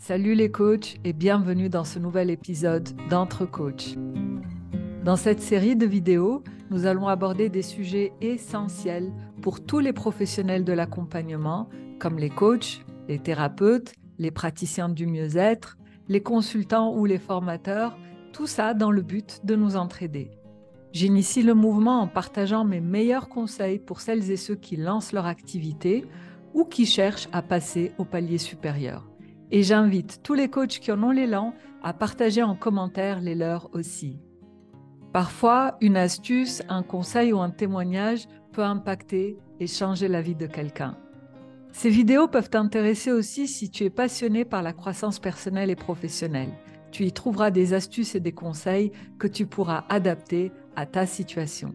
Salut les coachs et bienvenue dans ce nouvel épisode d'Entre Coachs. Dans cette série de vidéos, nous allons aborder des sujets essentiels pour tous les professionnels de l'accompagnement, comme les coachs, les thérapeutes, les praticiens du mieux-être, les consultants ou les formateurs, tout ça dans le but de nous entraider. J'initie le mouvement en partageant mes meilleurs conseils pour celles et ceux qui lancent leur activité ou qui cherchent à passer au palier supérieur. Et j'invite tous les coachs qui en ont l'élan à partager en commentaire les leurs aussi. Parfois, une astuce, un conseil ou un témoignage peut impacter et changer la vie de quelqu'un. Ces vidéos peuvent t'intéresser aussi si tu es passionné par la croissance personnelle et professionnelle. Tu y trouveras des astuces et des conseils que tu pourras adapter à ta situation.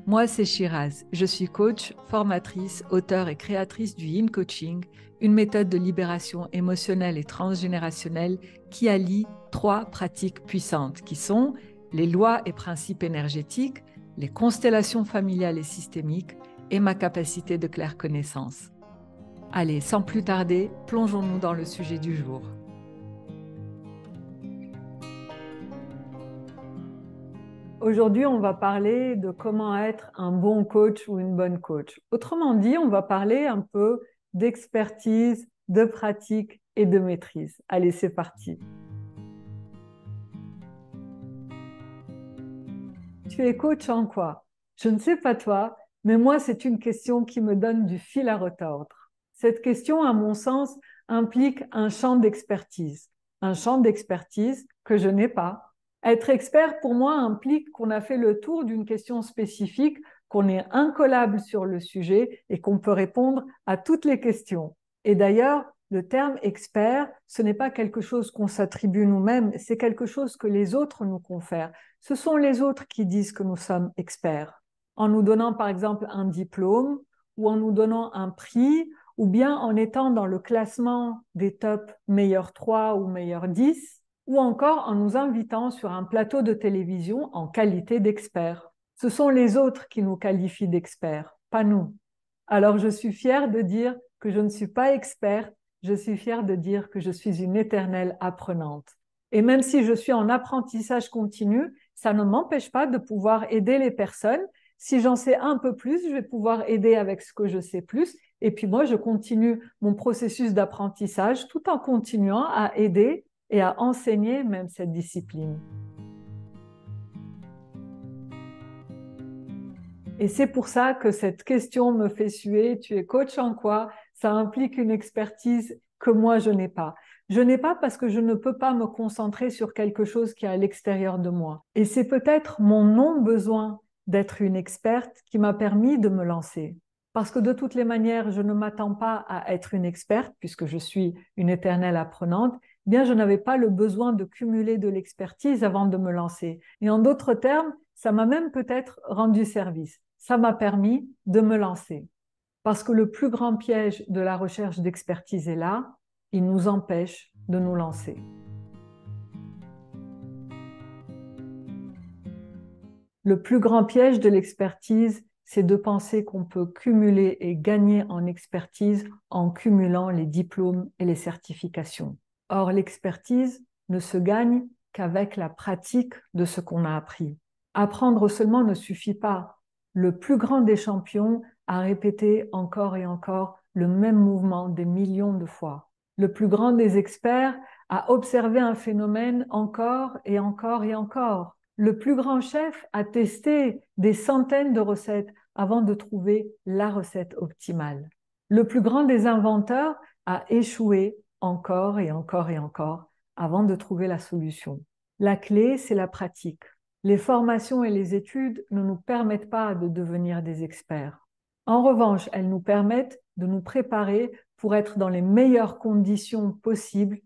Moi, c'est Shiraz. Je suis coach, formatrice, auteure et créatrice du Yin Coaching, une méthode de libération émotionnelle et transgénérationnelle qui allie 3 pratiques puissantes qui sont les lois et principes énergétiques, les constellations familiales et systémiques et ma capacité de claire connaissance. Allez, sans plus tarder, plongeons-nous dans le sujet du jour. Aujourd'hui, on va parler de comment être un bon coach ou une bonne coach. Autrement dit, on va parler un peu d'expertise, de pratique et de maîtrise. Allez, c'est parti. Tu es coach en quoi? Je ne sais pas toi, mais moi, c'est une question qui me donne du fil à retordre. Cette question, à mon sens, implique un champ d'expertise. Un champ d'expertise que je n'ai pas. Être expert, pour moi, implique qu'on a fait le tour d'une question spécifique, qu'on est incollable sur le sujet et qu'on peut répondre à toutes les questions. Et d'ailleurs, le terme expert, ce n'est pas quelque chose qu'on s'attribue nous-mêmes, c'est quelque chose que les autres nous confèrent. Ce sont les autres qui disent que nous sommes experts, en nous donnant par exemple un diplôme ou en nous donnant un prix ou bien en étant dans le classement des top meilleurs 3 ou meilleurs 10 ou encore en nous invitant sur un plateau de télévision en qualité d'expert. Ce sont les autres qui nous qualifient d'experts, pas nous. Alors je suis fière de dire que je ne suis pas experte, je suis fière de dire que je suis une éternelle apprenante. Et même si je suis en apprentissage continu, ça ne m'empêche pas de pouvoir aider les personnes. Si j'en sais un peu plus, je vais pouvoir aider avec ce que je sais plus. Et puis moi, je continue mon processus d'apprentissage tout en continuant à aider et à enseigner même cette discipline. Et c'est pour ça que cette question me fait suer. Tu es coach en quoi? Ça implique une expertise que moi, je n'ai pas. Je n'ai pas parce que je ne peux pas me concentrer sur quelque chose qui est à l'extérieur de moi. Et c'est peut-être mon non-besoin d'être une experte qui m'a permis de me lancer. Parce que de toutes les manières, je ne m'attends pas à être une experte puisque je suis une éternelle apprenante. Bien, je n'avais pas le besoin de cumuler de l'expertise avant de me lancer. Et en d'autres termes, ça m'a même peut-être rendu service. Ça m'a permis de me lancer. Parce que le plus grand piège de la recherche d'expertise est là, il nous empêche de nous lancer. Le plus grand piège de l'expertise, c'est de penser qu'on peut cumuler et gagner en expertise en cumulant les diplômes et les certifications. Or, l'expertise ne se gagne qu'avec la pratique de ce qu'on a appris. Apprendre seulement ne suffit pas. Le plus grand des champions a répété encore et encore le même mouvement des millions de fois. Le plus grand des experts a observé un phénomène encore et encore et encore. Le plus grand chef a testé des centaines de recettes avant de trouver la recette optimale. Le plus grand des inventeurs a échoué encore et encore et encore avant de trouver la solution. La clé, c'est la pratique. Les formations et les études ne nous permettent pas de devenir des experts. En revanche, elles nous permettent de nous préparer pour être dans les meilleures conditions possibles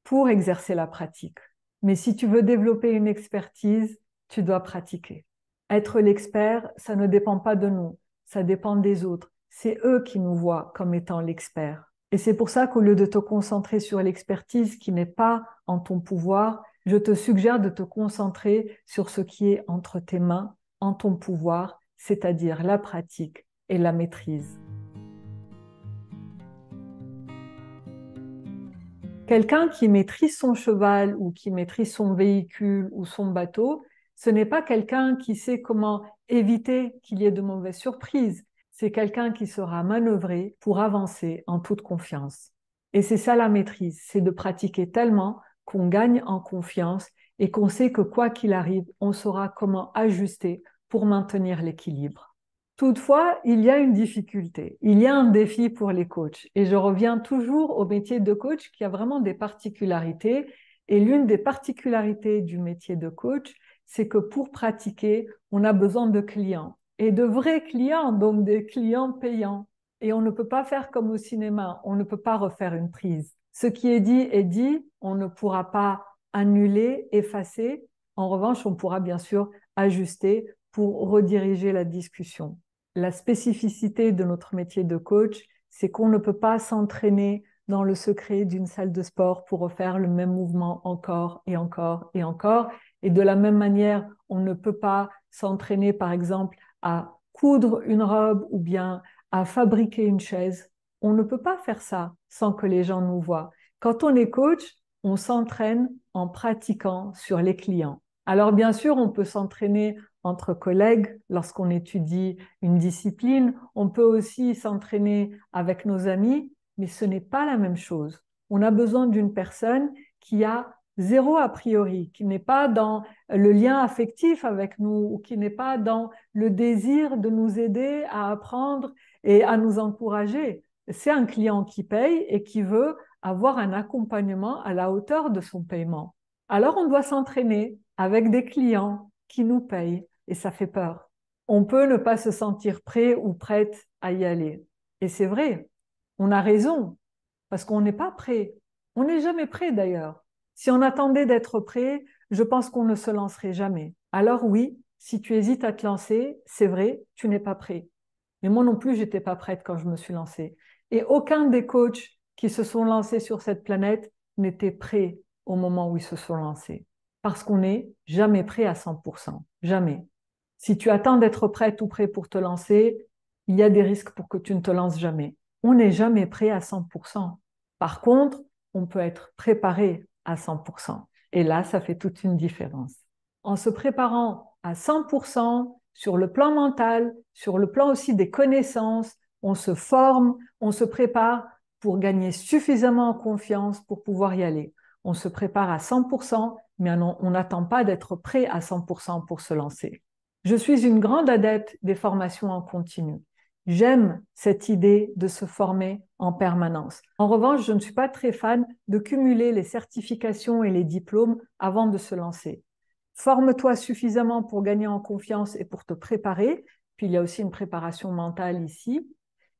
pour exercer la pratique. Mais si tu veux développer une expertise, tu dois pratiquer. Être l'expert, ça ne dépend pas de nous, ça dépend des autres. C'est eux qui nous voient comme étant l'expert. Et c'est pour ça qu'au lieu de te concentrer sur l'expertise qui n'est pas en ton pouvoir, je te suggère de te concentrer sur ce qui est entre tes mains, en ton pouvoir, c'est-à-dire la pratique et la maîtrise. Quelqu'un qui maîtrise son cheval ou qui maîtrise son véhicule ou son bateau, ce n'est pas quelqu'un qui sait comment éviter qu'il y ait de mauvaises surprises. C'est quelqu'un qui saura manœuvrer pour avancer en toute confiance. Et c'est ça la maîtrise, c'est de pratiquer tellement qu'on gagne en confiance et qu'on sait que quoi qu'il arrive, on saura comment ajuster pour maintenir l'équilibre. Toutefois, il y a une difficulté, il y a un défi pour les coachs. Et je reviens toujours au métier de coach qui a vraiment des particularités. Et l'une des particularités du métier de coach, c'est que pour pratiquer, on a besoin de clients. Et de vrais clients, donc des clients payants. Et on ne peut pas faire comme au cinéma, on ne peut pas refaire une prise. Ce qui est dit, on ne pourra pas annuler, effacer. En revanche, on pourra bien sûr ajuster pour rediriger la discussion. La spécificité de notre métier de coach, c'est qu'on ne peut pas s'entraîner dans le secret d'une salle de sport pour refaire le même mouvement encore et encore et encore. Et de la même manière, on ne peut pas s'entraîner, par exemple, à coudre une robe ou bien à fabriquer une chaise. On ne peut pas faire ça sans que les gens nous voient. Quand on est coach, on s'entraîne en pratiquant sur les clients. Alors bien sûr, on peut s'entraîner entre collègues lorsqu'on étudie une discipline. On peut aussi s'entraîner avec nos amis, mais ce n'est pas la même chose. On a besoin d'une personne qui a zéro a priori, qui n'est pas dans le lien affectif avec nous ou qui n'est pas dans le désir de nous aider à apprendre et à nous encourager. C'est un client qui paye et qui veut avoir un accompagnement à la hauteur de son paiement. Alors on doit s'entraîner avec des clients qui nous payent et ça fait peur. On peut ne pas se sentir prêt ou prête à y aller. Et c'est vrai, on a raison, parce qu'on n'est pas prêt. On n'est jamais prêt d'ailleurs. Si on attendait d'être prêt, je pense qu'on ne se lancerait jamais. Alors oui, si tu hésites à te lancer, c'est vrai, tu n'es pas prêt. Mais moi non plus, j'étais pas prête quand je me suis lancée. Et aucun des coachs qui se sont lancés sur cette planète n'était prêt au moment où ils se sont lancés. Parce qu'on n'est jamais prêt à 100%. Jamais. Si tu attends d'être prête ou prêt pour te lancer, il y a des risques pour que tu ne te lances jamais. On n'est jamais prêt à 100%. Par contre, on peut être préparé à 100%. Et là, ça fait toute une différence. En se préparant à 100% sur le plan mental, sur le plan aussi des connaissances, on se forme, on se prépare pour gagner suffisamment en confiance pour pouvoir y aller. On se prépare à 100%, mais on n'attend pas d'être prêt à 100% pour se lancer. Je suis une grande adepte des formations en continu. J'aime cette idée de se former en permanence. En revanche, je ne suis pas très fan de cumuler les certifications et les diplômes avant de se lancer. Forme-toi suffisamment pour gagner en confiance et pour te préparer. Puis il y a aussi une préparation mentale ici.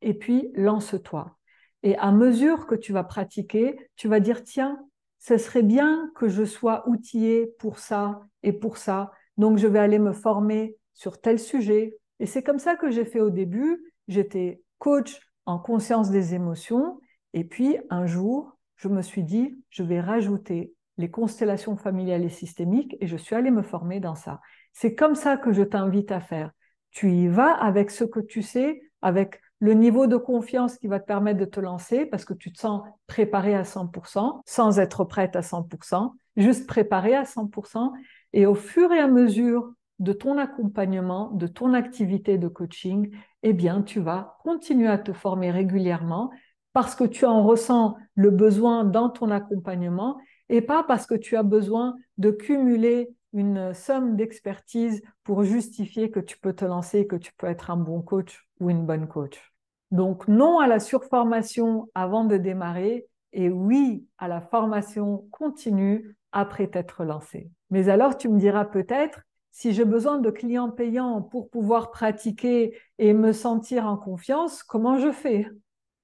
Et puis, lance-toi. Et à mesure que tu vas pratiquer, tu vas dire, tiens, ce serait bien que je sois outillé pour ça et pour ça. Donc, je vais aller me former sur tel sujet. Et c'est comme ça que j'ai fait au début. J'étais coach en conscience des émotions. Et puis, un jour, je me suis dit, je vais rajouter les constellations familiales et systémiques et je suis allée me former dans ça. C'est comme ça que je t'invite à faire. Tu y vas avec ce que tu sais, avec le niveau de confiance qui va te permettre de te lancer parce que tu te sens préparé à 100%, sans être prête à 100%, juste préparé à 100%. Et au fur et à mesure de ton accompagnement, de ton activité de coaching, eh bien, tu vas continuer à te former régulièrement parce que tu en ressens le besoin dans ton accompagnement et pas parce que tu as besoin de cumuler une somme d'expertise pour justifier que tu peux te lancer, que tu peux être un bon coach ou une bonne coach. Donc, non à la surformation avant de démarrer et oui à la formation continue après t'être lancé. Mais alors, tu me diras peut-être, si j'ai besoin de clients payants pour pouvoir pratiquer et me sentir en confiance, comment je fais?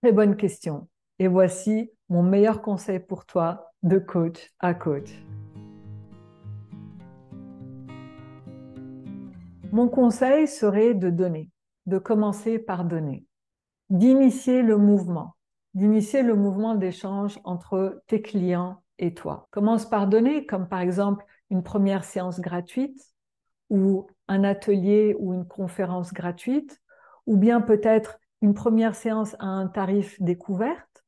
Très bonne question. Et voici mon meilleur conseil pour toi de coach à coach. Mon conseil serait de donner, de commencer par donner, d'initier le mouvement d'échange entre tes clients et toi. Commence par donner, comme par exemple une première séance gratuite ou un atelier ou une conférence gratuite, ou bien peut-être une première séance à un tarif découverte,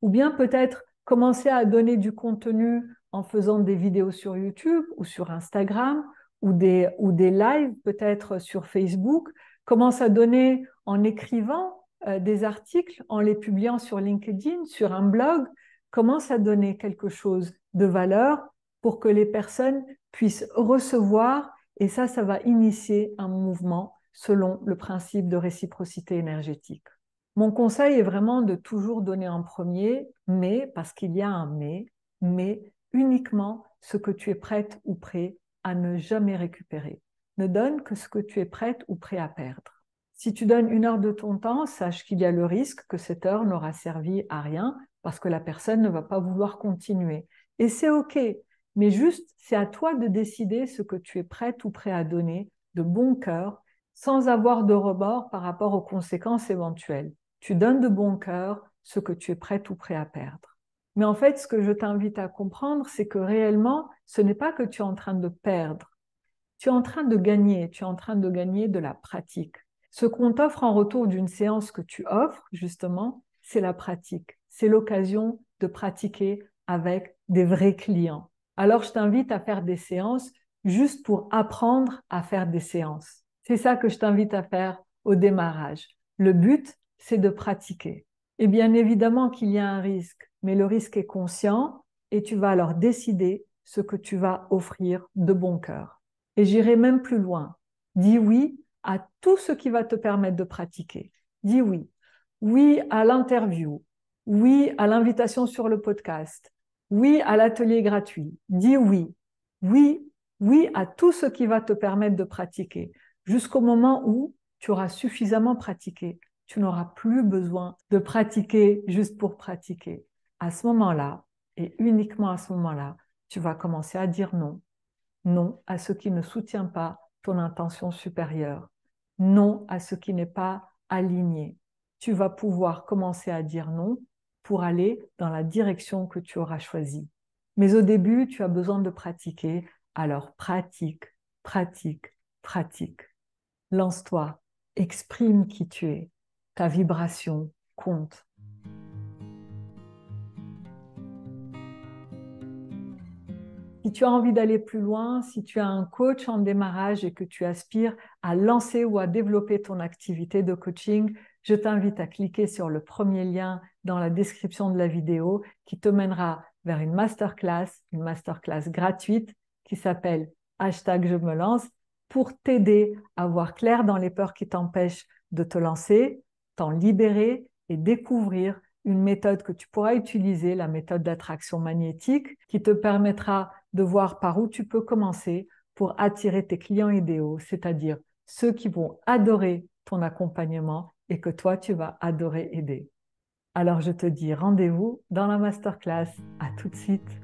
ou bien peut-être Commencer à donner du contenu en faisant des vidéos sur YouTube ou sur Instagram ou des lives peut-être sur Facebook. Commence à donner en écrivant des articles, en les publiant sur LinkedIn, sur un blog. Commence à donner quelque chose de valeur pour que les personnes puissent recevoir et ça va initier un mouvement selon le principe de réciprocité énergétique. Mon conseil est vraiment de toujours donner en premier, mais, parce qu'il y a un mais uniquement ce que tu es prête ou prêt à ne jamais récupérer. Ne donne que ce que tu es prête ou prêt à perdre. Si tu donnes 1 heure de ton temps, sache qu'il y a le risque que cette heure n'aura servi à rien parce que la personne ne va pas vouloir continuer. Et c'est OK, mais juste, c'est à toi de décider ce que tu es prête ou prêt à donner de bon cœur sans avoir de remords par rapport aux conséquences éventuelles. Tu donnes de bon cœur ce que tu es prêt ou prêt à perdre. Mais en fait, ce que je t'invite à comprendre, c'est que réellement, ce n'est pas que tu es en train de perdre. Tu es en train de gagner, tu es en train de gagner de la pratique. Ce qu'on t'offre en retour d'une séance que tu offres, justement, c'est la pratique. C'est l'occasion de pratiquer avec des vrais clients. Alors, je t'invite à faire des séances juste pour apprendre à faire des séances. C'est ça que je t'invite à faire au démarrage. Le but, c'est de pratiquer. Et bien évidemment qu'il y a un risque, mais le risque est conscient et tu vas alors décider ce que tu vas offrir de bon cœur. Et j'irai même plus loin. Dis oui à tout ce qui va te permettre de pratiquer. Dis oui. Oui à l'interview. Oui à l'invitation sur le podcast. Oui à l'atelier gratuit. Dis oui. Oui, oui à tout ce qui va te permettre de pratiquer. Jusqu'au moment où tu auras suffisamment pratiqué. Tu n'auras plus besoin de pratiquer juste pour pratiquer. À ce moment-là, et uniquement à ce moment-là, tu vas commencer à dire non. Non à ce qui ne soutient pas ton intention supérieure. Non à ce qui n'est pas aligné. Tu vas pouvoir commencer à dire non pour aller dans la direction que tu auras choisie. Mais au début, tu as besoin de pratiquer. Alors pratique, pratique, pratique. Lance-toi, exprime qui tu es. Ta vibration compte. Si tu as envie d'aller plus loin, si tu as un coach en démarrage et que tu aspires à lancer ou à développer ton activité de coaching, je t'invite à cliquer sur le premier lien dans la description de la vidéo qui te mènera vers une masterclass gratuite qui s'appelle #je me lance pour t'aider à voir clair dans les peurs qui t'empêchent de te lancer, t'en libérer et découvrir une méthode que tu pourras utiliser, la méthode d'attraction magnétique, qui te permettra de voir par où tu peux commencer pour attirer tes clients idéaux, c'est-à-dire ceux qui vont adorer ton accompagnement et que toi, tu vas adorer aider. Alors, je te dis rendez-vous dans la masterclass. À tout de suite.